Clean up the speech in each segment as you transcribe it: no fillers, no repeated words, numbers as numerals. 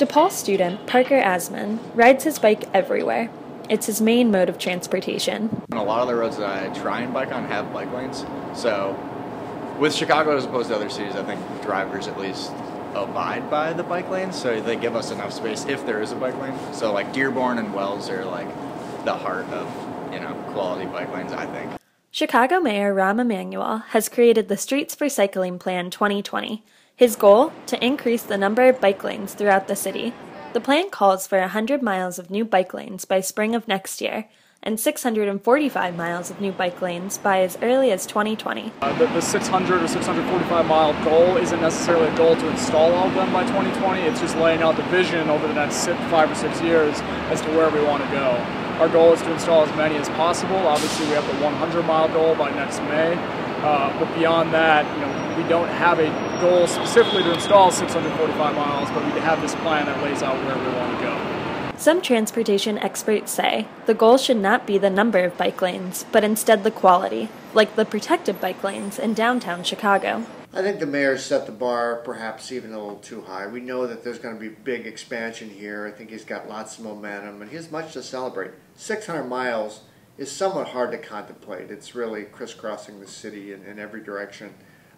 DePaul student Parker Asman rides his bike everywhere. It's his main mode of transportation. And a lot of the roads that I try and bike on have bike lanes. So with Chicago as opposed to other cities, I think drivers at least abide by the bike lanes, so they give us enough space if there is a bike lane. So like Dearborn and Wells are like the heart of, quality bike lanes, I think. Chicago Mayor Rahm Emanuel has created the Streets for Cycling Plan 2020. His goal? To increase the number of bike lanes throughout the city. The plan calls for 100 miles of new bike lanes by spring of next year, and 645 miles of new bike lanes by as early as 2020. The 600 or 645 mile goal isn't necessarily a goal to install all of them by 2020, it's just laying out the vision over the next 5 or 6 years as to where we want to go. Our goal is to install as many as possible. Obviously we have the 100 mile goal by next May, but beyond that, we don't have a goal specifically to install 645 miles, but we have this plan that lays out where we want to go. Some transportation experts say the goal should not be the number of bike lanes, but instead the quality, like the protected bike lanes in downtown Chicago. I think the mayor set the bar perhaps even a little too high. We know that there's going to be big expansion here. I think he's got lots of momentum and he has much to celebrate. 600 miles is somewhat hard to contemplate. It's really crisscrossing the city in every direction.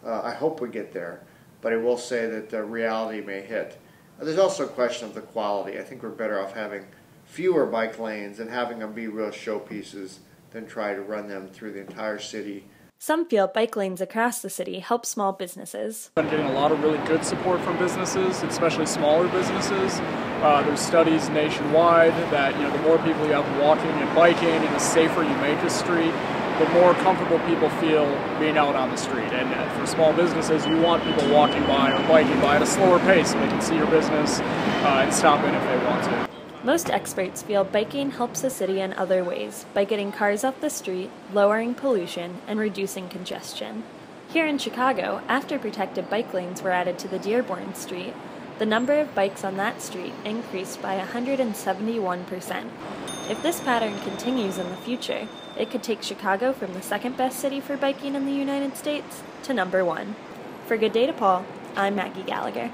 I hope we get there, but I will say that the reality may hit. There's also a question of the quality. I think we're better off having fewer bike lanes and having them be real showpieces than try to run them through the entire city. Some feel bike lanes across the city help small businesses. I've been getting a lot of really good support from businesses, especially smaller businesses. There's studies nationwide that the more people you have walking and biking and the safer you make a street, the more comfortable people feel being out on the street. And for small businesses, you want people walking by or biking by at a slower pace so they can see your business and stop in if they want to. Most experts feel biking helps the city in other ways by getting cars off the street, lowering pollution, and reducing congestion. Here in Chicago, after protected bike lanes were added to the Dearborn Street, the number of bikes on that street increased by 171%. If this pattern continues in the future, it could take Chicago from the second best city for biking in the United States to number 1. For Good Day DePaul, I'm Maggie Gallagher.